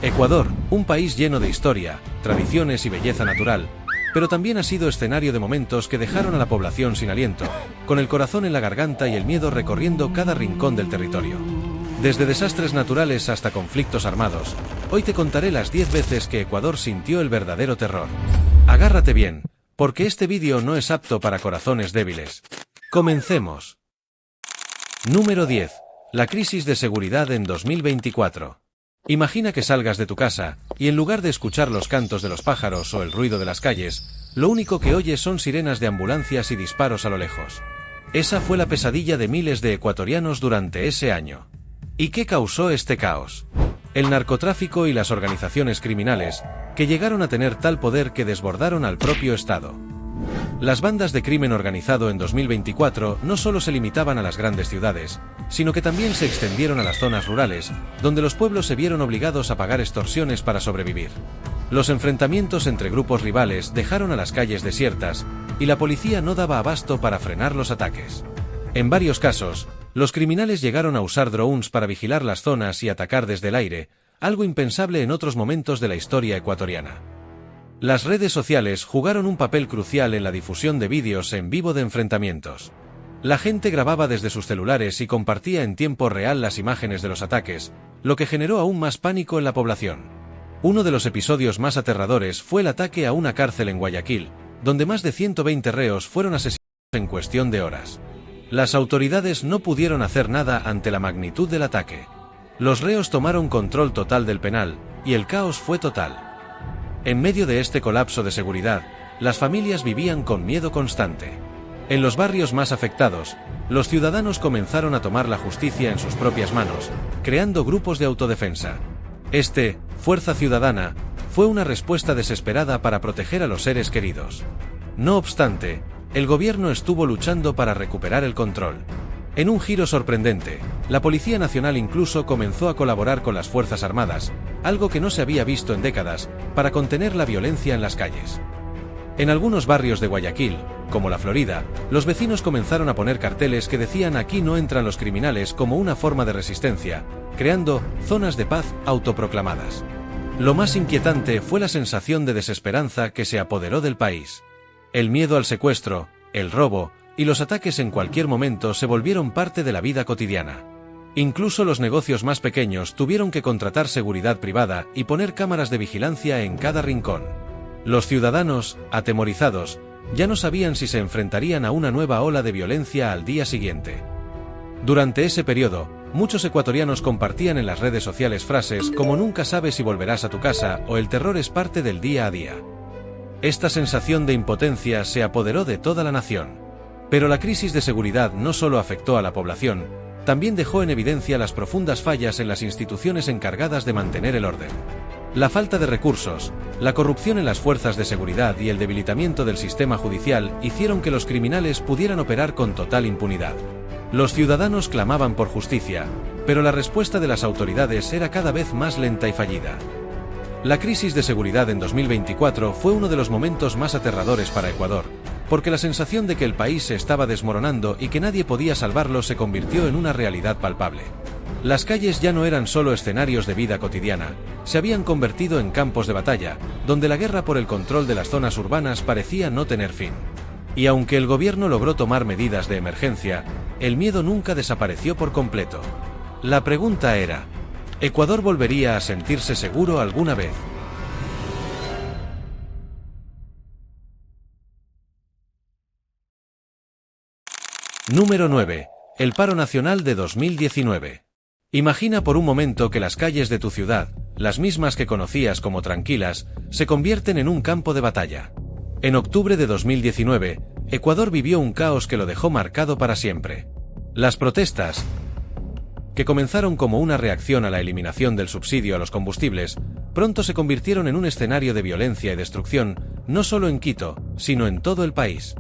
Ecuador, un país lleno de historia, tradiciones y belleza natural, pero también ha sido escenario de momentos que dejaron a la población sin aliento, con el corazón en la garganta y el miedo recorriendo cada rincón del territorio. Desde desastres naturales hasta conflictos armados, hoy te contaré las 10 veces que Ecuador sintió el verdadero terror. Agárrate bien, porque este vídeo no es apto para corazones débiles. Comencemos. Número 10. La crisis de seguridad en 2024. Imagina que salgas de tu casa, y en lugar de escuchar los cantos de los pájaros o el ruido de las calles, lo único que oyes son sirenas de ambulancias y disparos a lo lejos. Esa fue la pesadilla de miles de ecuatorianos durante ese año. ¿Y qué causó este caos? El narcotráfico y las organizaciones criminales, que llegaron a tener tal poder que desbordaron al propio Estado. Las bandas de crimen organizado en 2024 no solo se limitaban a las grandes ciudades, sino que también se extendieron a las zonas rurales, donde los pueblos se vieron obligados a pagar extorsiones para sobrevivir. Los enfrentamientos entre grupos rivales dejaron a las calles desiertas, y la policía no daba abasto para frenar los ataques. En varios casos, los criminales llegaron a usar drones para vigilar las zonas y atacar desde el aire, algo impensable en otros momentos de la historia ecuatoriana. Las redes sociales jugaron un papel crucial en la difusión de vídeos en vivo de enfrentamientos. La gente grababa desde sus celulares y compartía en tiempo real las imágenes de los ataques, lo que generó aún más pánico en la población. Uno de los episodios más aterradores fue el ataque a una cárcel en Guayaquil, donde más de 120 reos fueron asesinados en cuestión de horas. Las autoridades no pudieron hacer nada ante la magnitud del ataque. Los reos tomaron control total del penal, y el caos fue total. En medio de este colapso de seguridad, las familias vivían con miedo constante. En los barrios más afectados, los ciudadanos comenzaron a tomar la justicia en sus propias manos, creando grupos de autodefensa. Fuerza Ciudadana, fue una respuesta desesperada para proteger a los seres queridos. No obstante, el gobierno estuvo luchando para recuperar el control. En un giro sorprendente, la Policía Nacional incluso comenzó a colaborar con las Fuerzas Armadas, algo que no se había visto en décadas, para contener la violencia en las calles. En algunos barrios de Guayaquil, como la Florida, los vecinos comenzaron a poner carteles que decían "Aquí no entran los criminales" como una forma de resistencia, creando zonas de paz autoproclamadas. Lo más inquietante fue la sensación de desesperanza que se apoderó del país. El miedo al secuestro, el robo, y los ataques en cualquier momento se volvieron parte de la vida cotidiana. Incluso los negocios más pequeños tuvieron que contratar seguridad privada y poner cámaras de vigilancia en cada rincón. Los ciudadanos, atemorizados, ya no sabían si se enfrentarían a una nueva ola de violencia al día siguiente. Durante ese periodo, muchos ecuatorianos compartían en las redes sociales frases como "nunca sabes si volverás a tu casa" o "el terror es parte del día a día". Esta sensación de impotencia se apoderó de toda la nación. Pero la crisis de seguridad no solo afectó a la población, también dejó en evidencia las profundas fallas en las instituciones encargadas de mantener el orden. La falta de recursos, la corrupción en las fuerzas de seguridad y el debilitamiento del sistema judicial hicieron que los criminales pudieran operar con total impunidad. Los ciudadanos clamaban por justicia, pero la respuesta de las autoridades era cada vez más lenta y fallida. La crisis de seguridad en 2024 fue uno de los momentos más aterradores para Ecuador, porque la sensación de que el país se estaba desmoronando y que nadie podía salvarlo se convirtió en una realidad palpable. Las calles ya no eran solo escenarios de vida cotidiana, se habían convertido en campos de batalla, donde la guerra por el control de las zonas urbanas parecía no tener fin. Y aunque el gobierno logró tomar medidas de emergencia, el miedo nunca desapareció por completo. La pregunta era: ¿Ecuador volvería a sentirse seguro alguna vez? Número 9. El paro nacional de 2019. Imagina por un momento que las calles de tu ciudad, las mismas que conocías como tranquilas, se convierten en un campo de batalla. En octubre de 2019, Ecuador vivió un caos que lo dejó marcado para siempre. Las protestas, que comenzaron como una reacción a la eliminación del subsidio a los combustibles, pronto se convirtieron en un escenario de violencia y destrucción, no solo en Quito, sino en todo el país.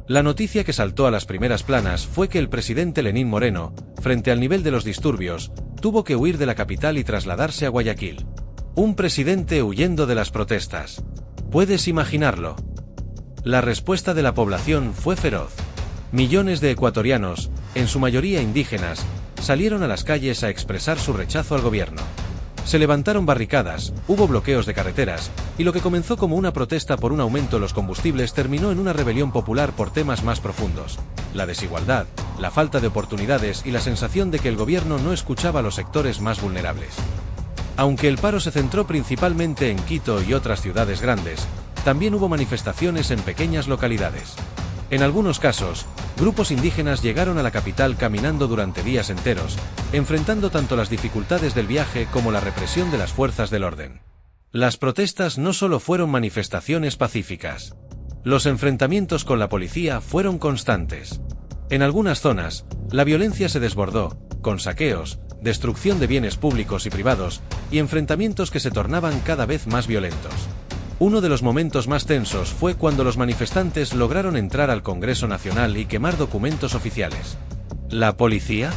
La noticia que saltó a las primeras planas fue que el presidente Lenín Moreno, frente al nivel de los disturbios, tuvo que huir de la capital y trasladarse a Guayaquil. Un presidente huyendo de las protestas. ¿Puedes imaginarlo? La respuesta de la población fue feroz. Millones de ecuatorianos, en su mayoría indígenas, salieron a las calles a expresar su rechazo al gobierno. Se levantaron barricadas, hubo bloqueos de carreteras, y lo que comenzó como una protesta por un aumento en los combustibles terminó en una rebelión popular por temas más profundos: la desigualdad, la falta de oportunidades y la sensación de que el gobierno no escuchaba a los sectores más vulnerables. Aunque el paro se centró principalmente en Quito y otras ciudades grandes, también hubo manifestaciones en pequeñas localidades. En algunos casos, grupos indígenas llegaron a la capital caminando durante días enteros, enfrentando tanto las dificultades del viaje como la represión de las fuerzas del orden. Las protestas no solo fueron manifestaciones pacíficas. Los enfrentamientos con la policía fueron constantes. En algunas zonas, la violencia se desbordó, con saqueos, destrucción de bienes públicos y privados, y enfrentamientos que se tornaban cada vez más violentos. Uno de los momentos más tensos fue cuando los manifestantes lograron entrar al Congreso Nacional y quemar documentos oficiales. ¿La policía?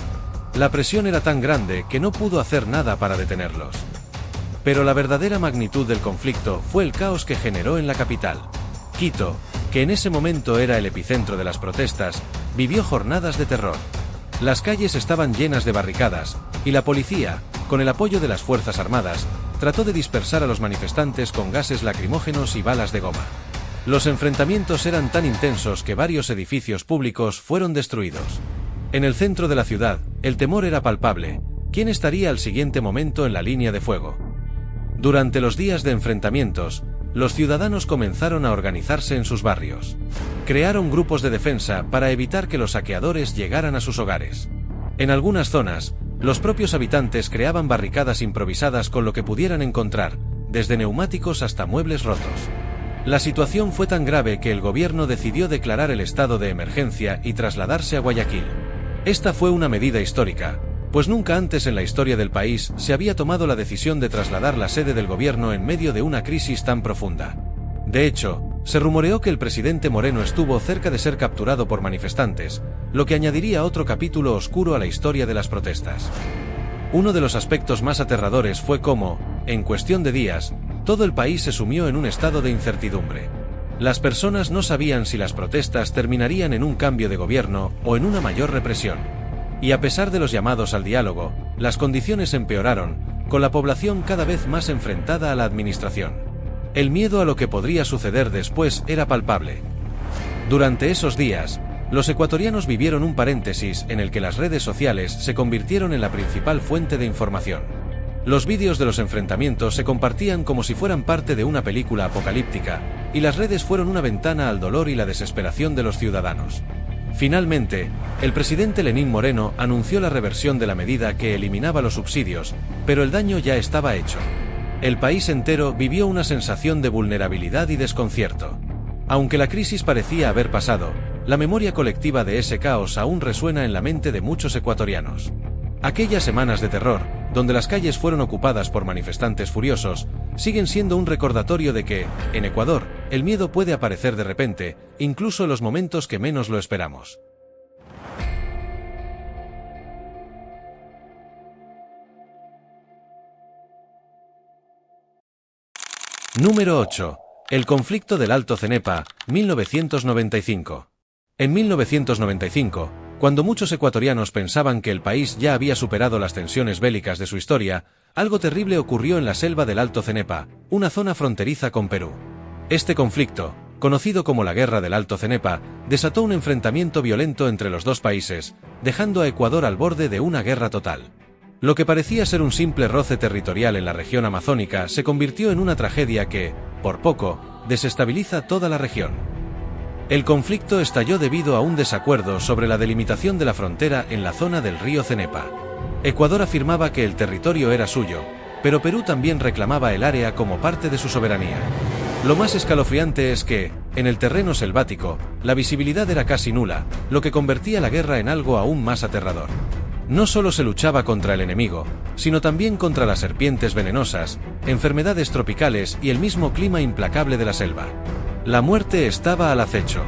La presión era tan grande que no pudo hacer nada para detenerlos. Pero la verdadera magnitud del conflicto fue el caos que generó en la capital. Quito, que en ese momento era el epicentro de las protestas, vivió jornadas de terror. Las calles estaban llenas de barricadas, y la policía, con el apoyo de las Fuerzas Armadas, trató de dispersar a los manifestantes con gases lacrimógenos y balas de goma. Los enfrentamientos eran tan intensos que varios edificios públicos fueron destruidos. En el centro de la ciudad, el temor era palpable: ¿quién estaría al siguiente momento en la línea de fuego? Durante los días de enfrentamientos, los ciudadanos comenzaron a organizarse en sus barrios. Crearon grupos de defensa para evitar que los saqueadores llegaran a sus hogares. En algunas zonas, los propios habitantes creaban barricadas improvisadas con lo que pudieran encontrar, desde neumáticos hasta muebles rotos. La situación fue tan grave que el gobierno decidió declarar el estado de emergencia y trasladarse a Guayaquil. Esta fue una medida histórica, pues nunca antes en la historia del país se había tomado la decisión de trasladar la sede del gobierno en medio de una crisis tan profunda. De hecho, se rumoreó que el presidente Moreno estuvo cerca de ser capturado por manifestantes, lo que añadiría otro capítulo oscuro a la historia de las protestas. Uno de los aspectos más aterradores fue cómo, en cuestión de días, todo el país se sumió en un estado de incertidumbre. Las personas no sabían si las protestas terminarían en un cambio de gobierno o en una mayor represión. Y a pesar de los llamados al diálogo, las condiciones empeoraron, con la población cada vez más enfrentada a la administración. El miedo a lo que podría suceder después era palpable. Durante esos días, los ecuatorianos vivieron un paréntesis en el que las redes sociales se convirtieron en la principal fuente de información. Los vídeos de los enfrentamientos se compartían como si fueran parte de una película apocalíptica, y las redes fueron una ventana al dolor y la desesperación de los ciudadanos. Finalmente, el presidente Lenín Moreno anunció la reversión de la medida que eliminaba los subsidios, pero el daño ya estaba hecho. El país entero vivió una sensación de vulnerabilidad y desconcierto. Aunque la crisis parecía haber pasado, la memoria colectiva de ese caos aún resuena en la mente de muchos ecuatorianos. Aquellas semanas de terror, donde las calles fueron ocupadas por manifestantes furiosos, siguen siendo un recordatorio de que, en Ecuador, el miedo puede aparecer de repente, incluso en los momentos que menos lo esperamos. Número 8. El conflicto del Alto Cenepa, 1995. En 1995, cuando muchos ecuatorianos pensaban que el país ya había superado las tensiones bélicas de su historia, algo terrible ocurrió en la selva del Alto Cenepa, una zona fronteriza con Perú. Este conflicto, conocido como la Guerra del Alto Cenepa, desató un enfrentamiento violento entre los dos países, dejando a Ecuador al borde de una guerra total. Lo que parecía ser un simple roce territorial en la región amazónica se convirtió en una tragedia que, por poco, desestabiliza toda la región. El conflicto estalló debido a un desacuerdo sobre la delimitación de la frontera en la zona del río Cenepa. Ecuador afirmaba que el territorio era suyo, pero Perú también reclamaba el área como parte de su soberanía. Lo más escalofriante es que, en el terreno selvático, la visibilidad era casi nula, lo que convertía la guerra en algo aún más aterrador. No solo se luchaba contra el enemigo, sino también contra las serpientes venenosas, enfermedades tropicales y el mismo clima implacable de la selva. La muerte estaba al acecho.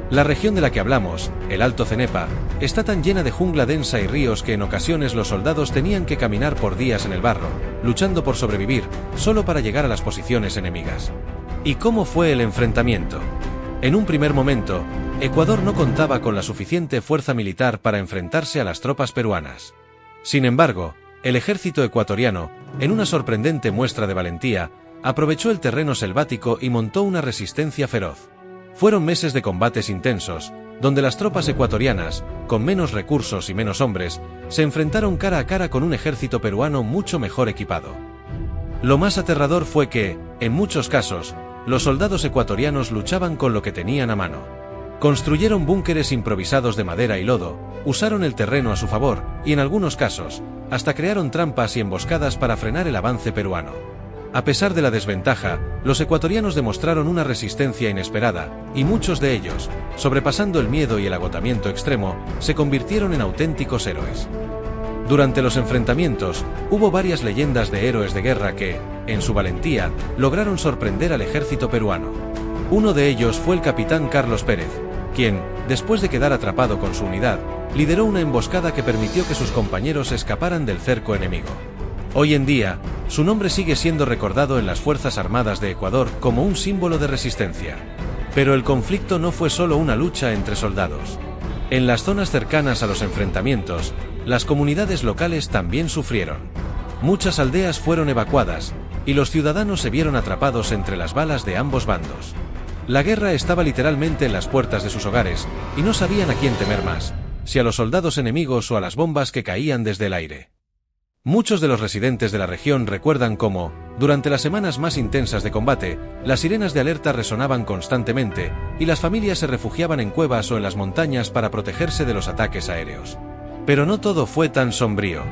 La región de la que hablamos, el Alto Cenepa, está tan llena de jungla densa y ríos que en ocasiones los soldados tenían que caminar por días en el barro, luchando por sobrevivir, solo para llegar a las posiciones enemigas. ¿Y cómo fue el enfrentamiento? En un primer momento, Ecuador no contaba con la suficiente fuerza militar para enfrentarse a las tropas peruanas. Sin embargo, el ejército ecuatoriano, en una sorprendente muestra de valentía, aprovechó el terreno selvático y montó una resistencia feroz. Fueron meses de combates intensos, donde las tropas ecuatorianas, con menos recursos y menos hombres, se enfrentaron cara a cara con un ejército peruano mucho mejor equipado. Lo más aterrador fue que, en muchos casos, los soldados ecuatorianos luchaban con lo que tenían a mano. Construyeron búnkeres improvisados de madera y lodo, usaron el terreno a su favor, y en algunos casos, hasta crearon trampas y emboscadas para frenar el avance peruano. A pesar de la desventaja, los ecuatorianos demostraron una resistencia inesperada, y muchos de ellos, sobrepasando el miedo y el agotamiento extremo, se convirtieron en auténticos héroes. Durante los enfrentamientos, hubo varias leyendas de héroes de guerra que, en su valentía, lograron sorprender al ejército peruano. Uno de ellos fue el capitán Carlos Pérez, quien, después de quedar atrapado con su unidad, lideró una emboscada que permitió que sus compañeros escaparan del cerco enemigo. Hoy en día, su nombre sigue siendo recordado en las Fuerzas Armadas de Ecuador como un símbolo de resistencia. Pero el conflicto no fue solo una lucha entre soldados. En las zonas cercanas a los enfrentamientos, las comunidades locales también sufrieron. Muchas aldeas fueron evacuadas, y los ciudadanos se vieron atrapados entre las balas de ambos bandos. La guerra estaba literalmente en las puertas de sus hogares, y no sabían a quién temer más, si a los soldados enemigos o a las bombas que caían desde el aire. Muchos de los residentes de la región recuerdan cómo, durante las semanas más intensas de combate, las sirenas de alerta resonaban constantemente, y las familias se refugiaban en cuevas o en las montañas para protegerse de los ataques aéreos. Pero no todo fue tan sombrío.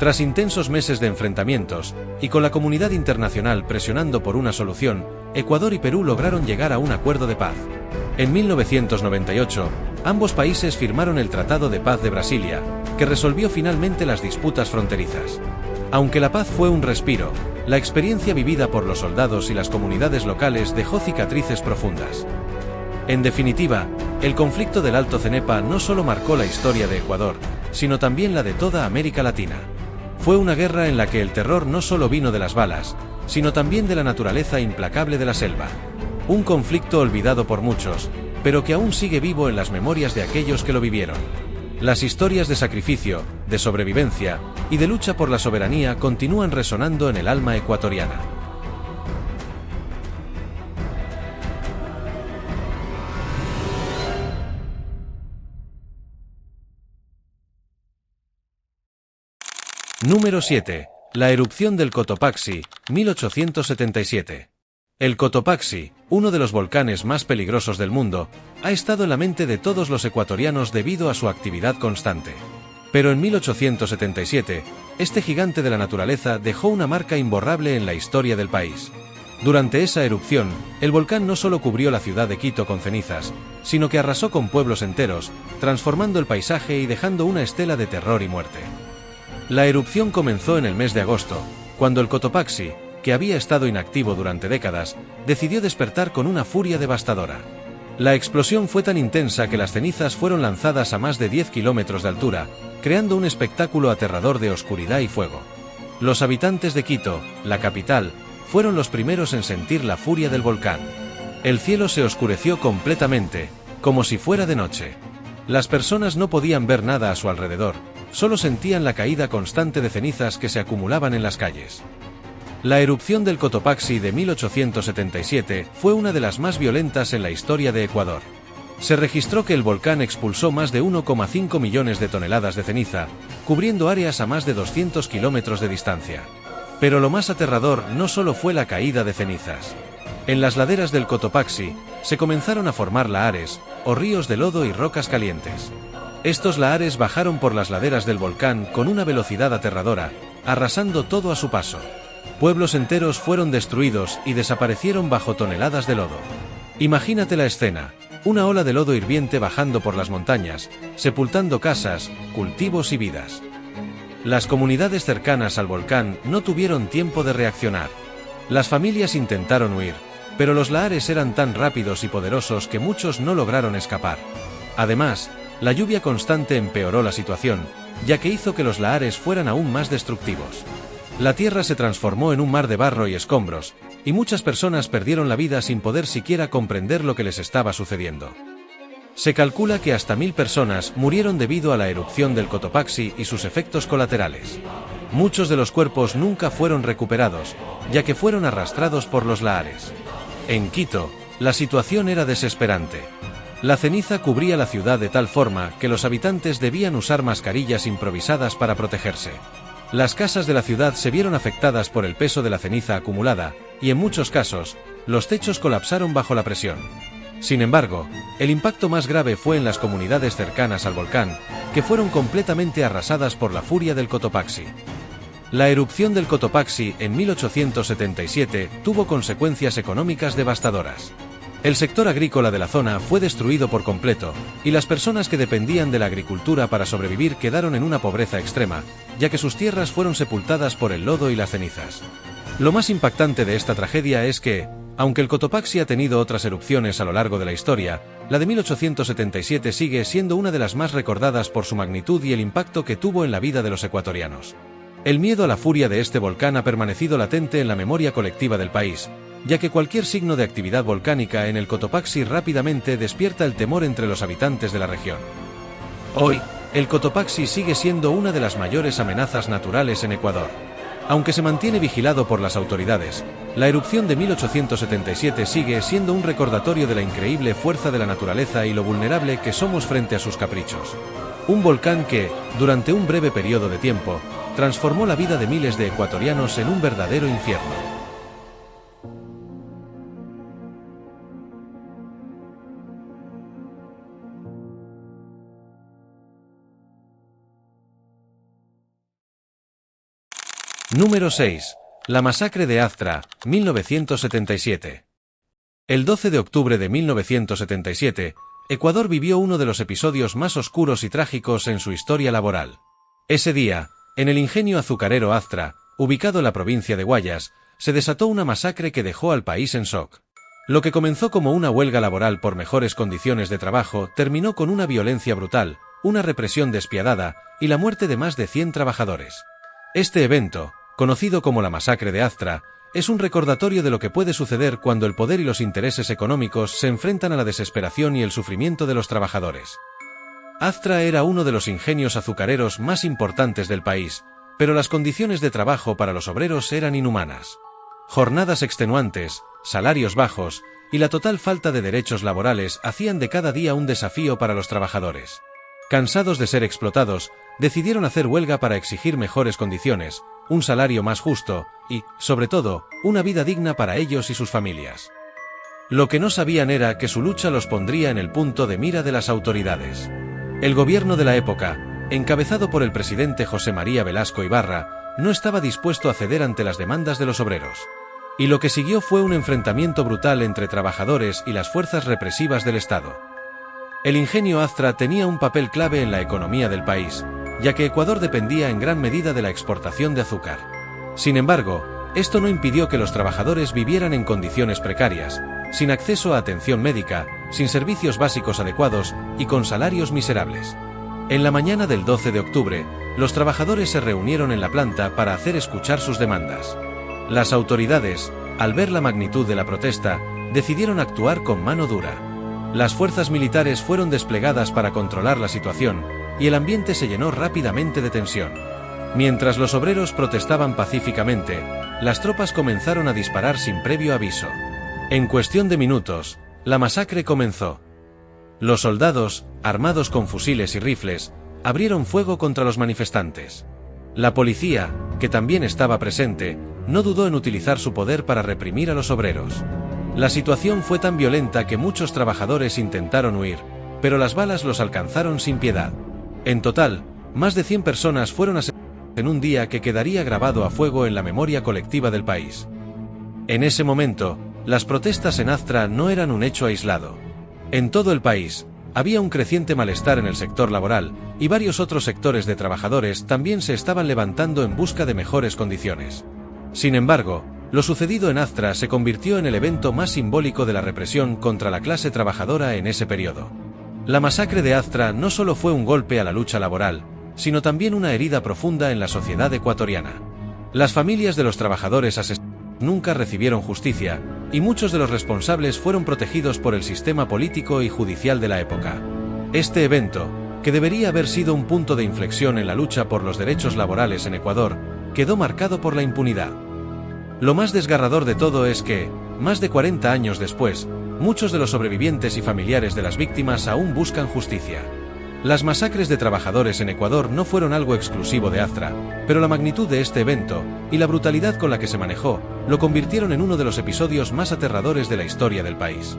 Tras intensos meses de enfrentamientos, y con la comunidad internacional presionando por una solución, Ecuador y Perú lograron llegar a un acuerdo de paz. En 1998, ambos países firmaron el Tratado de Paz de Brasilia, que resolvió finalmente las disputas fronterizas. Aunque la paz fue un respiro, la experiencia vivida por los soldados y las comunidades locales dejó cicatrices profundas. En definitiva, el conflicto del Alto Cenepa no solo marcó la historia de Ecuador, sino también la de toda América Latina. Fue una guerra en la que el terror no solo vino de las balas, sino también de la naturaleza implacable de la selva. Un conflicto olvidado por muchos, pero que aún sigue vivo en las memorias de aquellos que lo vivieron. Las historias de sacrificio, de sobrevivencia y de lucha por la soberanía continúan resonando en el alma ecuatoriana. Número 7. La erupción del Cotopaxi, 1877. El Cotopaxi, uno de los volcanes más peligrosos del mundo, ha estado en la mente de todos los ecuatorianos debido a su actividad constante. Pero en 1877, este gigante de la naturaleza dejó una marca imborrable en la historia del país. Durante esa erupción, el volcán no solo cubrió la ciudad de Quito con cenizas, sino que arrasó con pueblos enteros, transformando el paisaje y dejando una estela de terror y muerte. La erupción comenzó en el mes de agosto, cuando el Cotopaxi, que había estado inactivo durante décadas, decidió despertar con una furia devastadora. La explosión fue tan intensa que las cenizas fueron lanzadas a más de 10 kilómetros de altura, creando un espectáculo aterrador de oscuridad y fuego. Los habitantes de Quito, la capital, fueron los primeros en sentir la furia del volcán. El cielo se oscureció completamente, como si fuera de noche. Las personas no podían ver nada a su alrededor, solo sentían la caída constante de cenizas que se acumulaban en las calles. La erupción del Cotopaxi de 1877 fue una de las más violentas en la historia de Ecuador. Se registró que el volcán expulsó más de 1,5 millones de toneladas de ceniza, cubriendo áreas a más de 200 kilómetros de distancia. Pero lo más aterrador no solo fue la caída de cenizas. En las laderas del Cotopaxi se comenzaron a formar lahares, o ríos de lodo y rocas calientes. Estos lahares bajaron por las laderas del volcán con una velocidad aterradora, arrasando todo a su paso. Pueblos enteros fueron destruidos y desaparecieron bajo toneladas de lodo. Imagínate la escena, una ola de lodo hirviente bajando por las montañas, sepultando casas, cultivos y vidas. Las comunidades cercanas al volcán no tuvieron tiempo de reaccionar. Las familias intentaron huir, pero los lahares eran tan rápidos y poderosos que muchos no lograron escapar. Además, la lluvia constante empeoró la situación, ya que hizo que los lahares fueran aún más destructivos. La tierra se transformó en un mar de barro y escombros, y muchas personas perdieron la vida sin poder siquiera comprender lo que les estaba sucediendo. Se calcula que hasta 1000 personas murieron debido a la erupción del Cotopaxi y sus efectos colaterales. Muchos de los cuerpos nunca fueron recuperados, ya que fueron arrastrados por los lahares. En Quito, la situación era desesperante. La ceniza cubría la ciudad de tal forma que los habitantes debían usar mascarillas improvisadas para protegerse. Las casas de la ciudad se vieron afectadas por el peso de la ceniza acumulada, y en muchos casos, los techos colapsaron bajo la presión. Sin embargo, el impacto más grave fue en las comunidades cercanas al volcán, que fueron completamente arrasadas por la furia del Cotopaxi. La erupción del Cotopaxi en 1877 tuvo consecuencias económicas devastadoras. El sector agrícola de la zona fue destruido por completo, y las personas que dependían de la agricultura para sobrevivir quedaron en una pobreza extrema, ya que sus tierras fueron sepultadas por el lodo y las cenizas. Lo más impactante de esta tragedia es que, aunque el Cotopaxi ha tenido otras erupciones a lo largo de la historia, la de 1877 sigue siendo una de las más recordadas por su magnitud y el impacto que tuvo en la vida de los ecuatorianos. El miedo a la furia de este volcán ha permanecido latente en la memoria colectiva del país, ya que cualquier signo de actividad volcánica en el Cotopaxi rápidamente despierta el temor entre los habitantes de la región. Hoy, el Cotopaxi sigue siendo una de las mayores amenazas naturales en Ecuador. Aunque se mantiene vigilado por las autoridades, la erupción de 1877 sigue siendo un recordatorio de la increíble fuerza de la naturaleza y lo vulnerable que somos frente a sus caprichos. Un volcán que, durante un breve periodo de tiempo, transformó la vida de miles de ecuatorianos en un verdadero infierno. Número 6. La masacre de Aztra, 1977. El 12 de octubre de 1977, Ecuador vivió uno de los episodios más oscuros y trágicos en su historia laboral. Ese día, en el ingenio azucarero Aztra, ubicado en la provincia de Guayas, se desató una masacre que dejó al país en shock. Lo que comenzó como una huelga laboral por mejores condiciones de trabajo terminó con una violencia brutal, una represión despiadada y la muerte de más de 100 trabajadores. Este evento, conocido como la masacre de Aztra, es un recordatorio de lo que puede suceder cuando el poder y los intereses económicos se enfrentan a la desesperación y el sufrimiento de los trabajadores. Aztra era uno de los ingenios azucareros más importantes del país, pero las condiciones de trabajo para los obreros eran inhumanas. Jornadas extenuantes, salarios bajos y la total falta de derechos laborales hacían de cada día un desafío para los trabajadores. Cansados de ser explotados, decidieron hacer huelga para exigir mejores condiciones, un salario más justo y, sobre todo, una vida digna para ellos y sus familias. Lo que no sabían era que su lucha los pondría en el punto de mira de las autoridades. El gobierno de la época, encabezado por el presidente José María Velasco Ibarra, no estaba dispuesto a ceder ante las demandas de los obreros. Y lo que siguió fue un enfrentamiento brutal entre trabajadores y las fuerzas represivas del Estado. El ingenio Aztra tenía un papel clave en la economía del país, ya que Ecuador dependía en gran medida de la exportación de azúcar. Sin embargo, esto no impidió que los trabajadores vivieran en condiciones precarias, sin acceso a atención médica, sin servicios básicos adecuados y con salarios miserables. En la mañana del 12 de octubre, los trabajadores se reunieron en la planta para hacer escuchar sus demandas. Las autoridades, al ver la magnitud de la protesta, decidieron actuar con mano dura. Las fuerzas militares fueron desplegadas para controlar la situación, y el ambiente se llenó rápidamente de tensión. Mientras los obreros protestaban pacíficamente, las tropas comenzaron a disparar sin previo aviso. En cuestión de minutos, la masacre comenzó. Los soldados, armados con fusiles y rifles, abrieron fuego contra los manifestantes. La policía, que también estaba presente, no dudó en utilizar su poder para reprimir a los obreros. La situación fue tan violenta que muchos trabajadores intentaron huir, pero las balas los alcanzaron sin piedad. En total, más de 100 personas fueron asesinadas en un día que quedaría grabado a fuego en la memoria colectiva del país. En ese momento, las protestas en Aztra no eran un hecho aislado. En todo el país, había un creciente malestar en el sector laboral, y varios otros sectores de trabajadores también se estaban levantando en busca de mejores condiciones. Sin embargo, lo sucedido en Aztra se convirtió en el evento más simbólico de la represión contra la clase trabajadora en ese periodo. La masacre de Aztra no solo fue un golpe a la lucha laboral, sino también una herida profunda en la sociedad ecuatoriana. Las familias de los trabajadores asesinados nunca recibieron justicia, y muchos de los responsables fueron protegidos por el sistema político y judicial de la época. Este evento, que debería haber sido un punto de inflexión en la lucha por los derechos laborales en Ecuador, quedó marcado por la impunidad. Lo más desgarrador de todo es que, más de 40 años después, muchos de los sobrevivientes y familiares de las víctimas aún buscan justicia. Las masacres de trabajadores en Ecuador no fueron algo exclusivo de Aztra, pero la magnitud de este evento, y la brutalidad con la que se manejó, lo convirtieron en uno de los episodios más aterradores de la historia del país.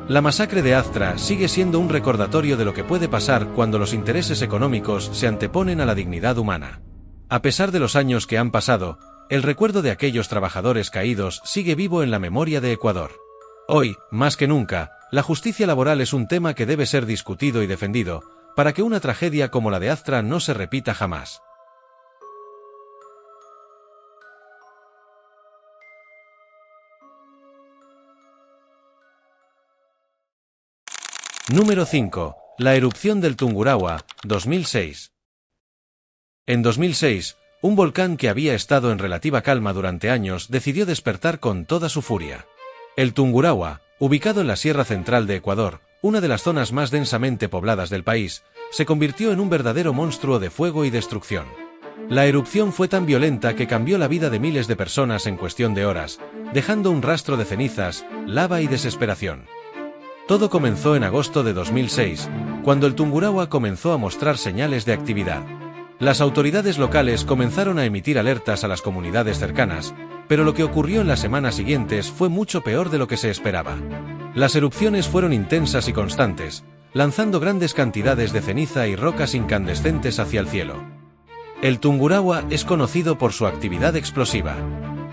La masacre de Aztra sigue siendo un recordatorio de lo que puede pasar cuando los intereses económicos se anteponen a la dignidad humana. A pesar de los años que han pasado, el recuerdo de aquellos trabajadores caídos sigue vivo en la memoria de Ecuador. Hoy, más que nunca, la justicia laboral es un tema que debe ser discutido y defendido, para que una tragedia como la de Aztra no se repita jamás. Número 5. La erupción del Tungurahua, 2006. En 2006, un volcán que había estado en relativa calma durante años decidió despertar con toda su furia. El Tungurahua, ubicado en la Sierra Central de Ecuador, una de las zonas más densamente pobladas del país, se convirtió en un verdadero monstruo de fuego y destrucción. La erupción fue tan violenta que cambió la vida de miles de personas en cuestión de horas, dejando un rastro de cenizas, lava y desesperación. Todo comenzó en agosto de 2006, cuando el Tungurahua comenzó a mostrar señales de actividad. Las autoridades locales comenzaron a emitir alertas a las comunidades cercanas, pero lo que ocurrió en las semanas siguientes fue mucho peor de lo que se esperaba. Las erupciones fueron intensas y constantes, lanzando grandes cantidades de ceniza y rocas incandescentes hacia el cielo. El Tungurahua es conocido por su actividad explosiva.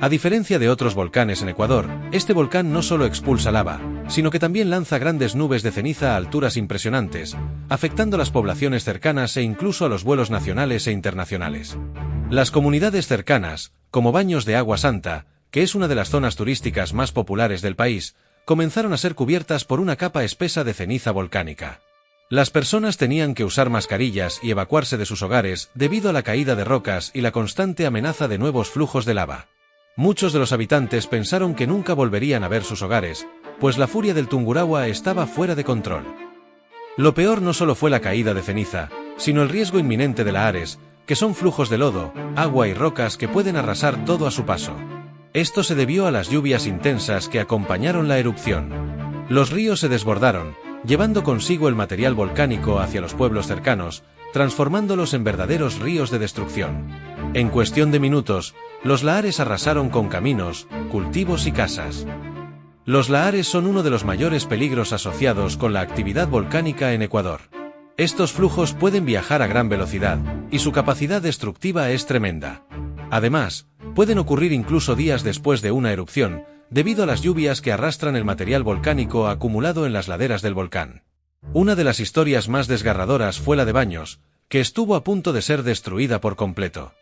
A diferencia de otros volcanes en Ecuador, este volcán no solo expulsa lava, sino que también lanza grandes nubes de ceniza a alturas impresionantes, afectando a las poblaciones cercanas e incluso a los vuelos nacionales e internacionales. Las comunidades cercanas, como Baños de Agua Santa, que es una de las zonas turísticas más populares del país, comenzaron a ser cubiertas por una capa espesa de ceniza volcánica. Las personas tenían que usar mascarillas y evacuarse de sus hogares debido a la caída de rocas y la constante amenaza de nuevos flujos de lava. Muchos de los habitantes pensaron que nunca volverían a ver sus hogares, pues la furia del Tungurahua estaba fuera de control. Lo peor no solo fue la caída de ceniza, sino el riesgo inminente de la Ares, que son flujos de lodo, agua y rocas que pueden arrasar todo a su paso. Esto se debió a las lluvias intensas que acompañaron la erupción. Los ríos se desbordaron, llevando consigo el material volcánico hacia los pueblos cercanos, transformándolos en verdaderos ríos de destrucción. En cuestión de minutos, los lahares arrasaron con caminos, cultivos y casas. Los lahares son uno de los mayores peligros asociados con la actividad volcánica en Ecuador. Estos flujos pueden viajar a gran velocidad, y su capacidad destructiva es tremenda. Además, pueden ocurrir incluso días después de una erupción, debido a las lluvias que arrastran el material volcánico acumulado en las laderas del volcán. Una de las historias más desgarradoras fue la de Baños, que estuvo a punto de ser destruida por completo.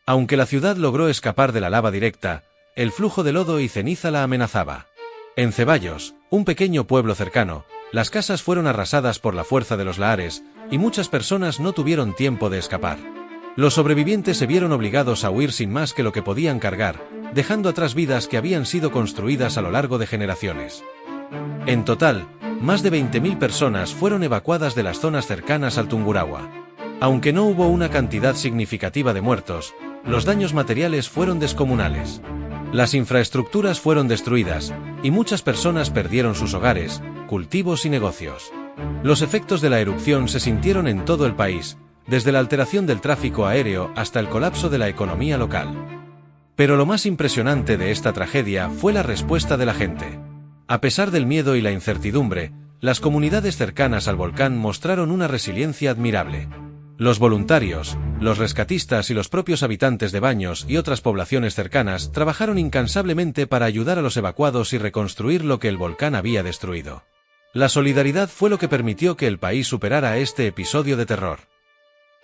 Aunque la ciudad logró escapar de la lava directa, el flujo de lodo y ceniza la amenazaba. En Ceballos, un pequeño pueblo cercano, las casas fueron arrasadas por la fuerza de los lahares, y muchas personas no tuvieron tiempo de escapar. Los sobrevivientes se vieron obligados a huir sin más que lo que podían cargar, dejando atrás vidas que habían sido construidas a lo largo de generaciones. En total, más de 20.000 personas fueron evacuadas de las zonas cercanas al Tungurahua. Aunque no hubo una cantidad significativa de muertos, los daños materiales fueron descomunales. Las infraestructuras fueron destruidas, y muchas personas perdieron sus hogares, cultivos y negocios. Los efectos de la erupción se sintieron en todo el país, desde la alteración del tráfico aéreo hasta el colapso de la economía local. Pero lo más impresionante de esta tragedia fue la respuesta de la gente. A pesar del miedo y la incertidumbre, las comunidades cercanas al volcán mostraron una resiliencia admirable. Los voluntarios, los rescatistas y los propios habitantes de Baños y otras poblaciones cercanas trabajaron incansablemente para ayudar a los evacuados y reconstruir lo que el volcán había destruido. La solidaridad fue lo que permitió que el país superara este episodio de terror.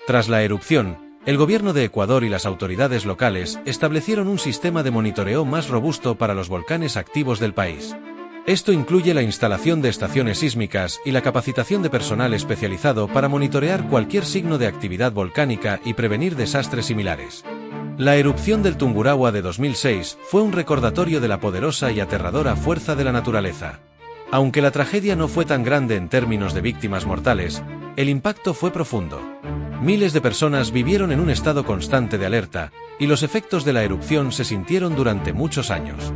Tras la erupción, el gobierno de Ecuador y las autoridades locales establecieron un sistema de monitoreo más robusto para los volcanes activos del país. Esto incluye la instalación de estaciones sísmicas y la capacitación de personal especializado para monitorear cualquier signo de actividad volcánica y prevenir desastres similares. La erupción del Tungurahua de 2006 fue un recordatorio de la poderosa y aterradora fuerza de la naturaleza. Aunque la tragedia no fue tan grande en términos de víctimas mortales, el impacto fue profundo. Miles de personas vivieron en un estado constante de alerta, y y los efectos de la erupción se sintieron durante muchos años.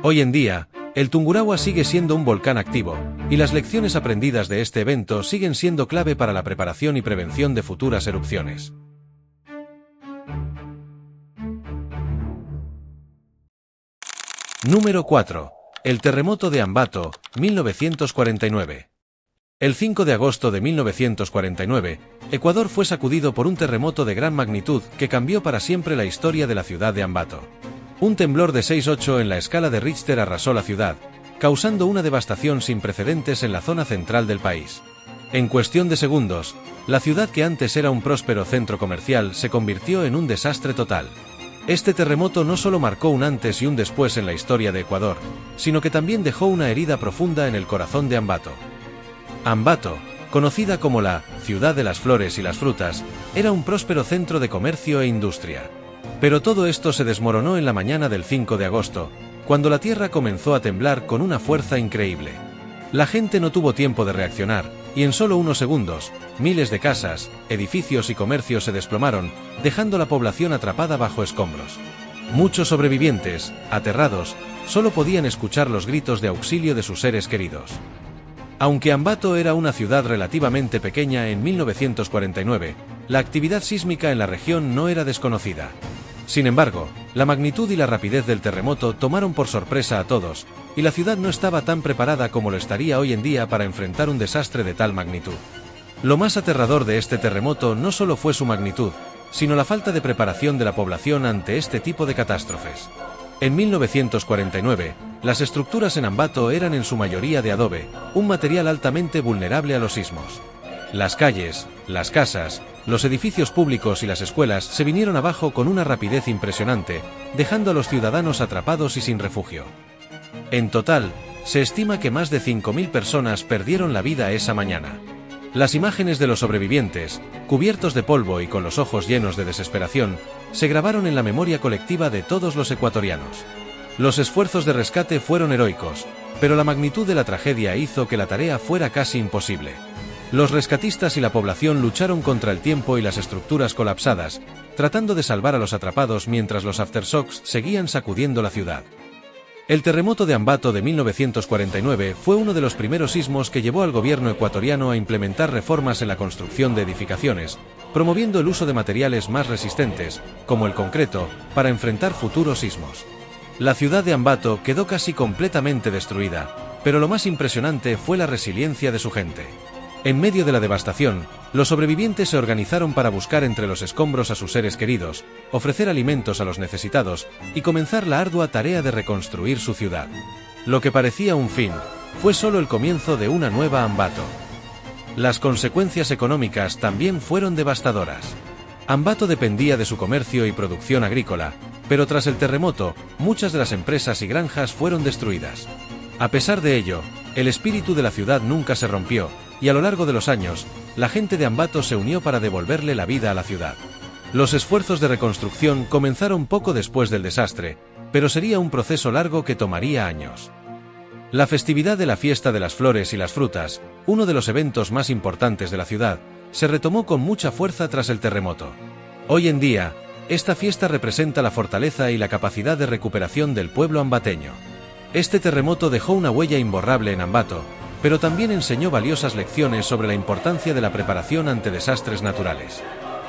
Hoy en día, el Tungurahua sigue siendo un volcán activo, y las lecciones aprendidas de este evento siguen siendo clave para la preparación y prevención de futuras erupciones. Número 4. El terremoto de Ambato, 1949. El 5 de agosto de 1949, Ecuador fue sacudido por un terremoto de gran magnitud que cambió para siempre la historia de la ciudad de Ambato. Un temblor de 6,8 en la escala de Richter arrasó la ciudad, causando una devastación sin precedentes en la zona central del país. En cuestión de segundos, la ciudad que antes era un próspero centro comercial se convirtió en un desastre total. Este terremoto no solo marcó un antes y un después en la historia de Ecuador, sino que también dejó una herida profunda en el corazón de Ambato. Ambato, conocida como la ciudad de las flores y las frutas, era un próspero centro de comercio e industria. Pero todo esto se desmoronó en la mañana del 5 de agosto, cuando la tierra comenzó a temblar con una fuerza increíble. La gente no tuvo tiempo de reaccionar, y en solo unos segundos, miles de casas, edificios y comercios se desplomaron, dejando la población atrapada bajo escombros. Muchos sobrevivientes, aterrados, solo podían escuchar los gritos de auxilio de sus seres queridos. Aunque Ambato era una ciudad relativamente pequeña en 1949, la actividad sísmica en la región no era desconocida. Sin embargo, la magnitud y la rapidez del terremoto tomaron por sorpresa a todos, y la ciudad no estaba tan preparada como lo estaría hoy en día para enfrentar un desastre de tal magnitud. Lo más aterrador de este terremoto no solo fue su magnitud, sino la falta de preparación de la población ante este tipo de catástrofes. En 1949, las estructuras en Ambato eran en su mayoría de adobe, un material altamente vulnerable a los sismos. Las calles, las casas, los edificios públicos y las escuelas se vinieron abajo con una rapidez impresionante, dejando a los ciudadanos atrapados y sin refugio. En total, se estima que más de 5.000 personas perdieron la vida esa mañana. Las imágenes de los sobrevivientes, cubiertos de polvo y con los ojos llenos de desesperación, se grabaron en la memoria colectiva de todos los ecuatorianos. Los esfuerzos de rescate fueron heroicos, pero la magnitud de la tragedia hizo que la tarea fuera casi imposible. Los rescatistas y la población lucharon contra el tiempo y las estructuras colapsadas, tratando de salvar a los atrapados mientras los aftershocks seguían sacudiendo la ciudad. El terremoto de Ambato de 1949 fue uno de los primeros sismos que llevó al gobierno ecuatoriano a implementar reformas en la construcción de edificaciones, promoviendo el uso de materiales más resistentes, como el concreto, para enfrentar futuros sismos. La ciudad de Ambato quedó casi completamente destruida, pero lo más impresionante fue la resiliencia de su gente. En medio de la devastación, los sobrevivientes se organizaron para buscar entre los escombros a sus seres queridos, ofrecer alimentos a los necesitados y comenzar la ardua tarea de reconstruir su ciudad. Lo que parecía un fin, fue solo el comienzo de una nueva Ambato. Las consecuencias económicas también fueron devastadoras. Ambato dependía de su comercio y producción agrícola, pero tras el terremoto, muchas de las empresas y granjas fueron destruidas. A pesar de ello, el espíritu de la ciudad nunca se rompió, y a lo largo de los años, la gente de Ambato se unió para devolverle la vida a la ciudad. Los esfuerzos de reconstrucción comenzaron poco después del desastre, pero sería un proceso largo que tomaría años. La festividad de la Fiesta de las Flores y las Frutas, uno de los eventos más importantes de la ciudad, se retomó con mucha fuerza tras el terremoto. Hoy en día, esta fiesta representa la fortaleza y la capacidad de recuperación del pueblo ambateño. Este terremoto dejó una huella imborrable en Ambato, pero también enseñó valiosas lecciones sobre la importancia de la preparación ante desastres naturales.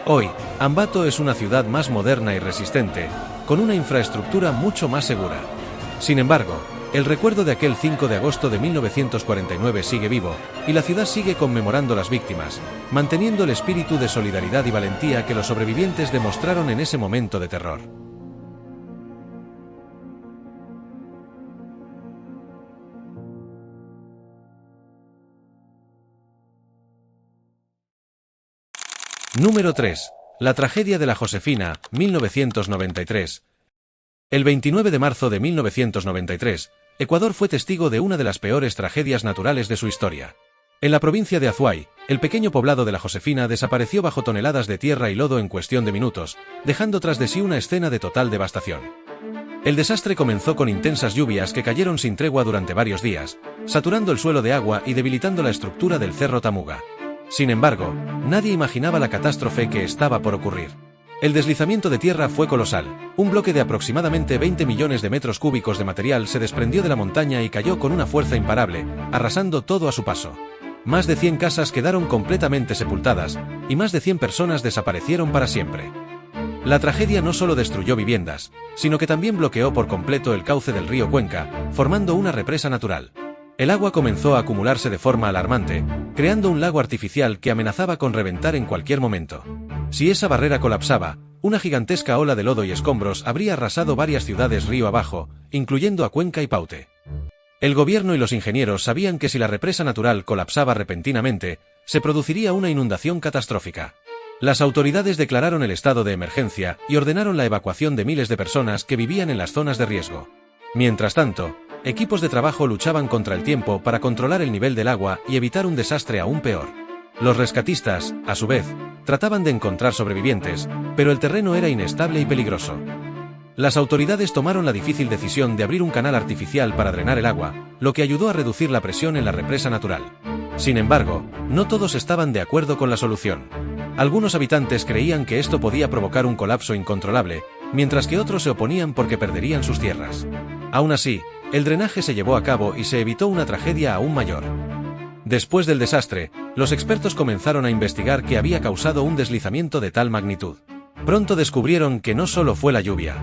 Hoy, Ambato es una ciudad más moderna y resistente, con una infraestructura mucho más segura. Sin embargo, el recuerdo de aquel 5 de agosto de 1949 sigue vivo, y la ciudad sigue conmemorando las víctimas, manteniendo el espíritu de solidaridad y valentía que los sobrevivientes demostraron en ese momento de terror. Número 3. La tragedia de la Josefina, 1993. El 29 de marzo de 1993, Ecuador fue testigo de una de las peores tragedias naturales de su historia. En la provincia de Azuay, el pequeño poblado de la Josefina desapareció bajo toneladas de tierra y lodo en cuestión de minutos, dejando tras de sí una escena de total devastación. El desastre comenzó con intensas lluvias que cayeron sin tregua durante varios días, saturando el suelo de agua y debilitando la estructura del Cerro Tamuga. Sin embargo, nadie imaginaba la catástrofe que estaba por ocurrir. El deslizamiento de tierra fue colosal. Un bloque de aproximadamente 20 millones de metros cúbicos de material se desprendió de la montaña y cayó con una fuerza imparable, arrasando todo a su paso. Más de 100 casas quedaron completamente sepultadas, y más de 100 personas desaparecieron para siempre. La tragedia no solo destruyó viviendas, sino que también bloqueó por completo el cauce del río Cuenca, formando una represa natural. El agua comenzó a acumularse de forma alarmante, creando un lago artificial que amenazaba con reventar en cualquier momento. Si esa barrera colapsaba, una gigantesca ola de lodo y escombros habría arrasado varias ciudades río abajo, incluyendo a Cuenca y Paute. El gobierno y los ingenieros sabían que si la represa natural colapsaba repentinamente, se produciría una inundación catastrófica. Las autoridades declararon el estado de emergencia y ordenaron la evacuación de miles de personas que vivían en las zonas de riesgo. Mientras tanto, equipos de trabajo luchaban contra el tiempo para controlar el nivel del agua y evitar un desastre aún peor. Los rescatistas, a su vez, trataban de encontrar sobrevivientes, pero el terreno era inestable y peligroso. Las autoridades tomaron la difícil decisión de abrir un canal artificial para drenar el agua, lo que ayudó a reducir la presión en la represa natural. Sin embargo, no todos estaban de acuerdo con la solución. Algunos habitantes creían que esto podía provocar un colapso incontrolable, mientras que otros se oponían porque perderían sus tierras. Aún así, el drenaje se llevó a cabo y se evitó una tragedia aún mayor. Después del desastre, los expertos comenzaron a investigar qué había causado un deslizamiento de tal magnitud. Pronto descubrieron que no solo fue la lluvia.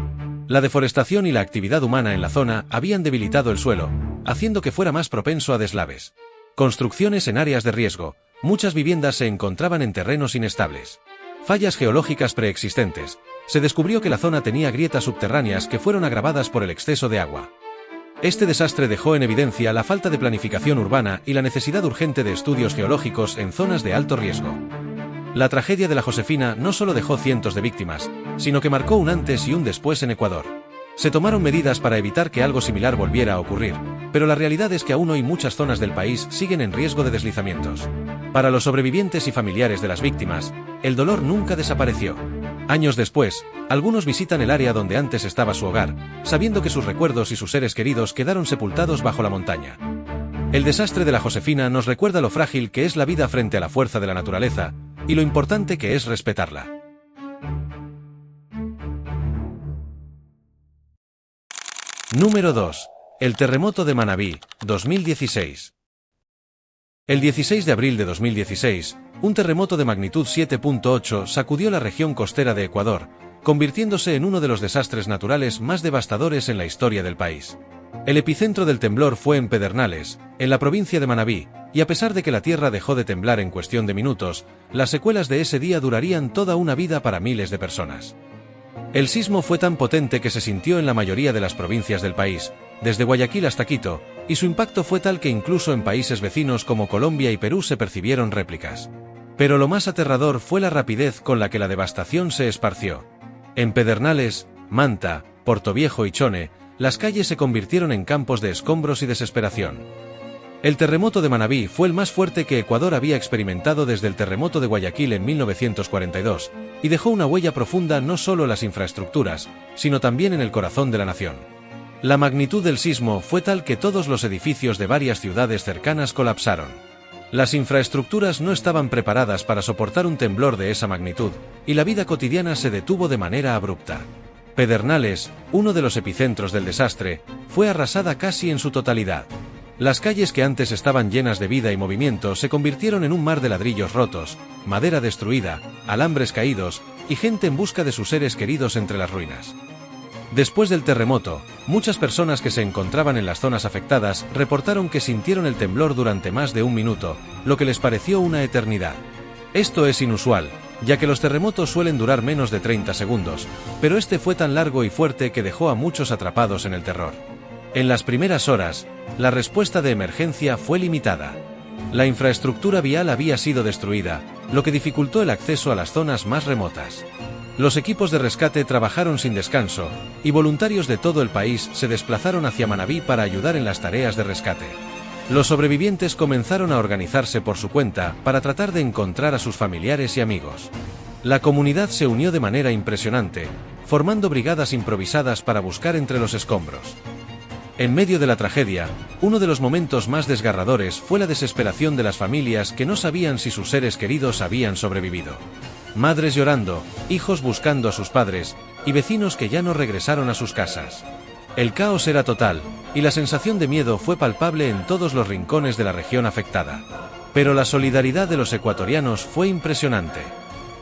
La deforestación y la actividad humana en la zona habían debilitado el suelo, haciendo que fuera más propenso a deslaves. Construcciones en áreas de riesgo. Muchas viviendas se encontraban en terrenos inestables. Fallas geológicas preexistentes. Se descubrió que la zona tenía grietas subterráneas que fueron agravadas por el exceso de agua. Este desastre dejó en evidencia la falta de planificación urbana y la necesidad urgente de estudios geológicos en zonas de alto riesgo. La tragedia de la Josefina no solo dejó cientos de víctimas, sino que marcó un antes y un después en Ecuador. Se tomaron medidas para evitar que algo similar volviera a ocurrir, pero la realidad es que aún hoy muchas zonas del país siguen en riesgo de deslizamientos. Para los sobrevivientes y familiares de las víctimas, el dolor nunca desapareció. Años después, algunos visitan el área donde antes estaba su hogar, sabiendo que sus recuerdos y sus seres queridos quedaron sepultados bajo la montaña. El desastre de la Josefina nos recuerda lo frágil que es la vida frente a la fuerza de la naturaleza, y lo importante que es respetarla. Número 2. El terremoto de Manabí, 2016. El 16 de abril de 2016, un terremoto de magnitud 7.8 sacudió la región costera de Ecuador, convirtiéndose en uno de los desastres naturales más devastadores en la historia del país. El epicentro del temblor fue en Pedernales, en la provincia de Manabí, y a pesar de que la tierra dejó de temblar en cuestión de minutos, las secuelas de ese día durarían toda una vida para miles de personas. El sismo fue tan potente que se sintió en la mayoría de las provincias del país, desde Guayaquil hasta Quito, y su impacto fue tal que incluso en países vecinos como Colombia y Perú se percibieron réplicas. Pero lo más aterrador fue la rapidez con la que la devastación se esparció. En Pedernales, Manta, Portoviejo y Chone, las calles se convirtieron en campos de escombros y desesperación. El terremoto de Manabí fue el más fuerte que Ecuador había experimentado desde el terremoto de Guayaquil en 1942, y dejó una huella profunda no solo en las infraestructuras, sino también en el corazón de la nación. La magnitud del sismo fue tal que todos los edificios de varias ciudades cercanas colapsaron. Las infraestructuras no estaban preparadas para soportar un temblor de esa magnitud, y la vida cotidiana se detuvo de manera abrupta. Pedernales, uno de los epicentros del desastre, fue arrasada casi en su totalidad. Las calles que antes estaban llenas de vida y movimiento se convirtieron en un mar de ladrillos rotos, madera destruida, alambres caídos, y gente en busca de sus seres queridos entre las ruinas. Después del terremoto, muchas personas que se encontraban en las zonas afectadas reportaron que sintieron el temblor durante más de un minuto, lo que les pareció una eternidad. Esto es inusual, ya que los terremotos suelen durar menos de 30 segundos, pero este fue tan largo y fuerte que dejó a muchos atrapados en el terror. En las primeras horas, la respuesta de emergencia fue limitada. La infraestructura vial había sido destruida, lo que dificultó el acceso a las zonas más remotas. Los equipos de rescate trabajaron sin descanso, y voluntarios de todo el país se desplazaron hacia Manabí para ayudar en las tareas de rescate. Los sobrevivientes comenzaron a organizarse por su cuenta para tratar de encontrar a sus familiares y amigos. La comunidad se unió de manera impresionante, formando brigadas improvisadas para buscar entre los escombros. En medio de la tragedia, uno de los momentos más desgarradores fue la desesperación de las familias que no sabían si sus seres queridos habían sobrevivido. madres llorando, hijos buscando a sus padres, y vecinos que ya no regresaron a sus casas. El caos era total, y la sensación de miedo fue palpable en todos los rincones de la región afectada. Pero la solidaridad de los ecuatorianos fue impresionante.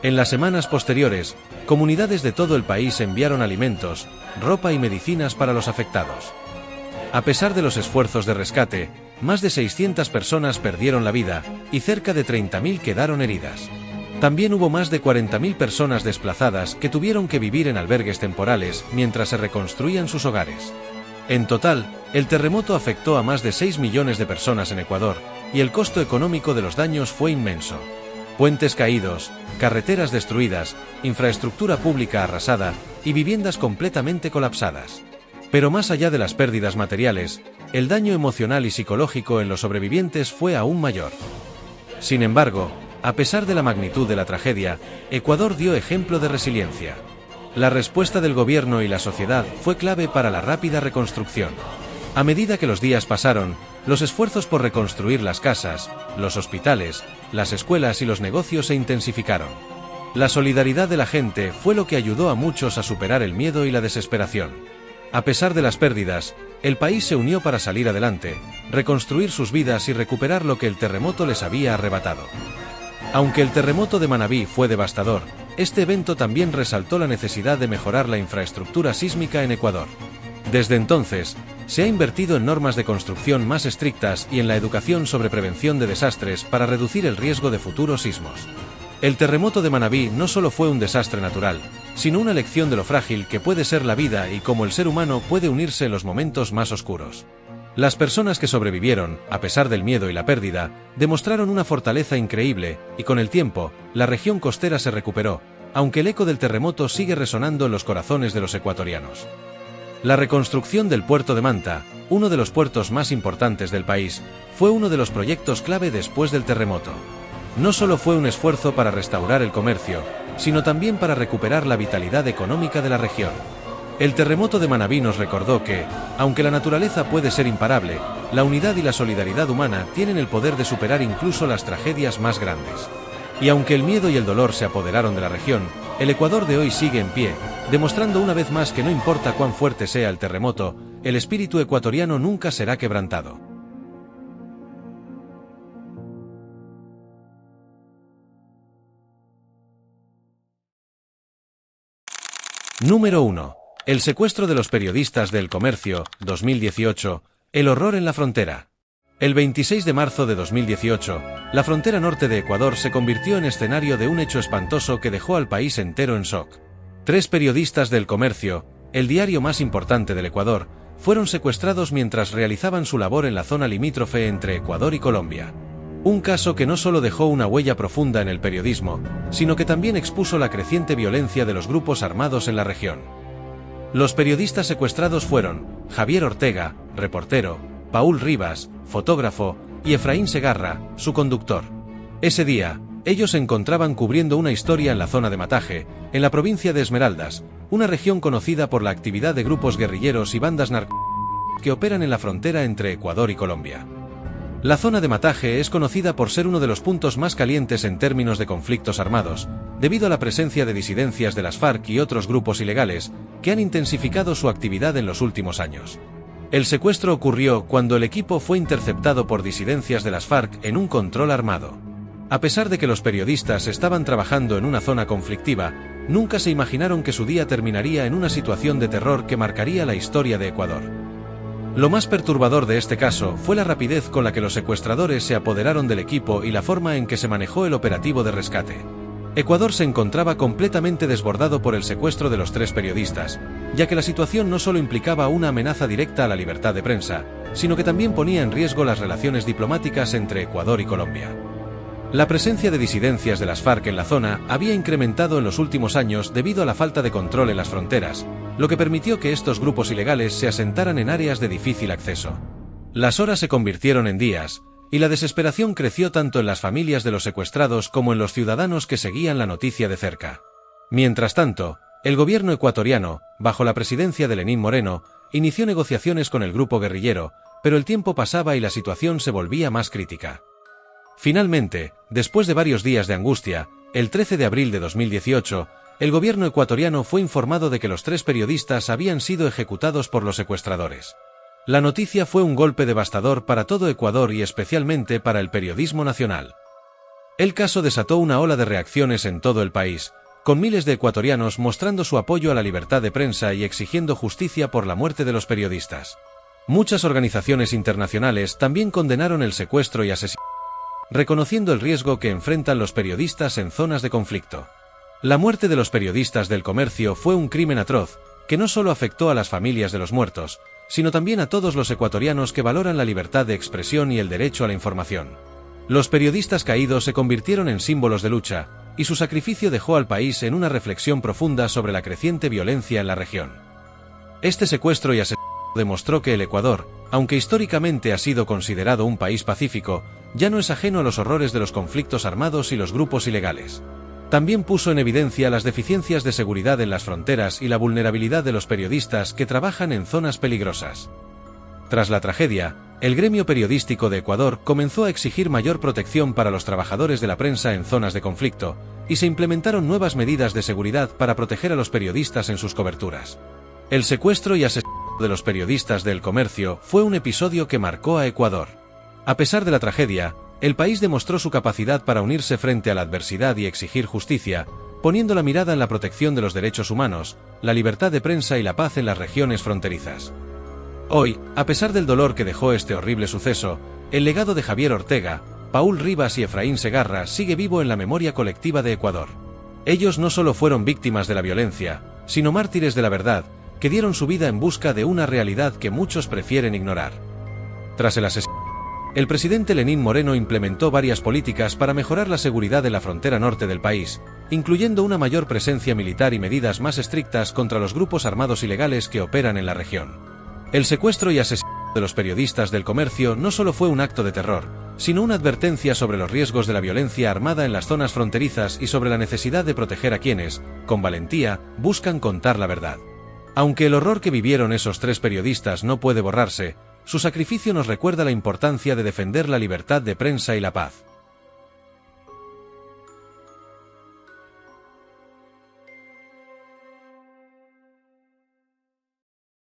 En las semanas posteriores, comunidades de todo el país enviaron alimentos, ropa y medicinas para los afectados. A pesar de los esfuerzos de rescate, más de 600 personas perdieron la vida, y cerca de 30.000 quedaron heridas. También hubo más de 40.000 personas desplazadas que tuvieron que vivir en albergues temporales mientras se reconstruían sus hogares. En total, el terremoto afectó a más de 6 millones de personas en Ecuador, y el costo económico de los daños fue inmenso. Puentes caídos, carreteras destruidas, infraestructura pública arrasada y viviendas completamente colapsadas. Pero más allá de las pérdidas materiales, el daño emocional y psicológico en los sobrevivientes fue aún mayor. Sin embargo, a pesar de la magnitud de la tragedia, Ecuador dio ejemplo de resiliencia. La respuesta del gobierno y la sociedad fue clave para la rápida reconstrucción. A medida que los días pasaron, los esfuerzos por reconstruir las casas, los hospitales, las escuelas y los negocios se intensificaron. La solidaridad de la gente fue lo que ayudó a muchos a superar el miedo y la desesperación. A pesar de las pérdidas, el país se unió para salir adelante, reconstruir sus vidas y recuperar lo que el terremoto les había arrebatado. Aunque el terremoto de Manabí fue devastador, este evento también resaltó la necesidad de mejorar la infraestructura sísmica en Ecuador. Desde entonces, se ha invertido en normas de construcción más estrictas y en la educación sobre prevención de desastres para reducir el riesgo de futuros sismos. El terremoto de Manabí no solo fue un desastre natural, sino una lección de lo frágil que puede ser la vida y cómo el ser humano puede unirse en los momentos más oscuros. Las personas que sobrevivieron, a pesar del miedo y la pérdida, demostraron una fortaleza increíble, y con el tiempo, la región costera se recuperó, aunque el eco del terremoto sigue resonando en los corazones de los ecuatorianos. La reconstrucción del puerto de Manta, uno de los puertos más importantes del país, fue uno de los proyectos clave después del terremoto. No solo fue un esfuerzo para restaurar el comercio, sino también para recuperar la vitalidad económica de la región. El terremoto de Manabí nos recordó que, aunque la naturaleza puede ser imparable, la unidad y la solidaridad humana tienen el poder de superar incluso las tragedias más grandes. Y aunque el miedo y el dolor se apoderaron de la región, el Ecuador de hoy sigue en pie, demostrando una vez más que no importa cuán fuerte sea el terremoto, el espíritu ecuatoriano nunca será quebrantado. Número 1. El secuestro de los periodistas de El Comercio, 2018, el horror en la frontera. El 26 de marzo de 2018, la frontera norte de Ecuador se convirtió en escenario de un hecho espantoso que dejó al país entero en shock. 3 periodistas de El Comercio, el diario más importante del Ecuador, fueron secuestrados mientras realizaban su labor en la zona limítrofe entre Ecuador y Colombia. Un caso que no solo dejó una huella profunda en el periodismo, sino que también expuso la creciente violencia de los grupos armados en la región. Los periodistas secuestrados fueron Javier Ortega, reportero, Paul Rivas, fotógrafo, y Efraín Segarra, su conductor. Ese día, ellos se encontraban cubriendo una historia en la zona de Mataje, en la provincia de Esmeraldas, una región conocida por la actividad de grupos guerrilleros y bandas narcóticas que operan en la frontera entre Ecuador y Colombia. La zona de Mataje es conocida por ser uno de los puntos más calientes en términos de conflictos armados, debido a la presencia de disidencias de las FARC y otros grupos ilegales, que han intensificado su actividad en los últimos años. El secuestro ocurrió cuando el equipo fue interceptado por disidencias de las FARC en un control armado. A pesar de que los periodistas estaban trabajando en una zona conflictiva, nunca se imaginaron que su día terminaría en una situación de terror que marcaría la historia de Ecuador. Lo más perturbador de este caso fue la rapidez con la que los secuestradores se apoderaron del equipo y la forma en que se manejó el operativo de rescate. Ecuador se encontraba completamente desbordado por el secuestro de los 3 periodistas, ya que la situación no solo implicaba una amenaza directa a la libertad de prensa, sino que también ponía en riesgo las relaciones diplomáticas entre Ecuador y Colombia. La presencia de disidencias de las FARC en la zona había incrementado en los últimos años debido a la falta de control en las fronteras, lo que permitió que estos grupos ilegales se asentaran en áreas de difícil acceso. Las horas se convirtieron en días, y la desesperación creció tanto en las familias de los secuestrados como en los ciudadanos que seguían la noticia de cerca. Mientras tanto, el gobierno ecuatoriano, bajo la presidencia de Lenín Moreno, inició negociaciones con el grupo guerrillero, pero el tiempo pasaba y la situación se volvía más crítica. Finalmente, después de varios días de angustia, El 13 de abril de 2018, el gobierno ecuatoriano fue informado de que los 3 periodistas habían sido ejecutados por los secuestradores. La noticia fue un golpe devastador para todo Ecuador y especialmente para el periodismo nacional. El caso desató una ola de reacciones en todo el país, con miles de ecuatorianos mostrando su apoyo a la libertad de prensa y exigiendo justicia por la muerte de los periodistas. Muchas organizaciones internacionales también condenaron el secuestro y asesinato, reconociendo el riesgo que enfrentan los periodistas en zonas de conflicto. La muerte de los periodistas del Comercio fue un crimen atroz, que no solo afectó a las familias de los muertos, sino también a todos los ecuatorianos que valoran la libertad de expresión y el derecho a la información. Los periodistas caídos se convirtieron en símbolos de lucha, y su sacrificio dejó al país en una reflexión profunda sobre la creciente violencia en la región. Este secuestro y asesinato demostró que el Ecuador, aunque históricamente ha sido considerado un país pacífico, ya no es ajeno a los horrores de los conflictos armados y los grupos ilegales. También puso en evidencia las deficiencias de seguridad en las fronteras y la vulnerabilidad de los periodistas que trabajan en zonas peligrosas. Tras la tragedia, el gremio periodístico de Ecuador comenzó a exigir mayor protección para los trabajadores de la prensa en zonas de conflicto, y se implementaron nuevas medidas de seguridad para proteger a los periodistas en sus coberturas. El secuestro y asesinato de los periodistas del Comercio fue un episodio que marcó a Ecuador. A pesar de la tragedia, el país demostró su capacidad para unirse frente a la adversidad y exigir justicia, poniendo la mirada en la protección de los derechos humanos, la libertad de prensa y la paz en las regiones fronterizas. Hoy, a pesar del dolor que dejó este horrible suceso, el legado de Javier Ortega, Paul Rivas y Efraín Segarra sigue vivo en la memoria colectiva de Ecuador. Ellos no solo fueron víctimas de la violencia, sino mártires de la verdad, que dieron su vida en busca de una realidad que muchos prefieren ignorar. Tras el asesinato, el presidente Lenín Moreno implementó varias políticas para mejorar la seguridad en la frontera norte del país, incluyendo una mayor presencia militar y medidas más estrictas contra los grupos armados ilegales que operan en la región. El secuestro y asesinato de los periodistas del Comercio no solo fue un acto de terror, sino una advertencia sobre los riesgos de la violencia armada en las zonas fronterizas y sobre la necesidad de proteger a quienes, con valentía, buscan contar la verdad. Aunque el horror que vivieron esos 3 periodistas no puede borrarse, su sacrificio nos recuerda la importancia de defender la libertad de prensa y la paz.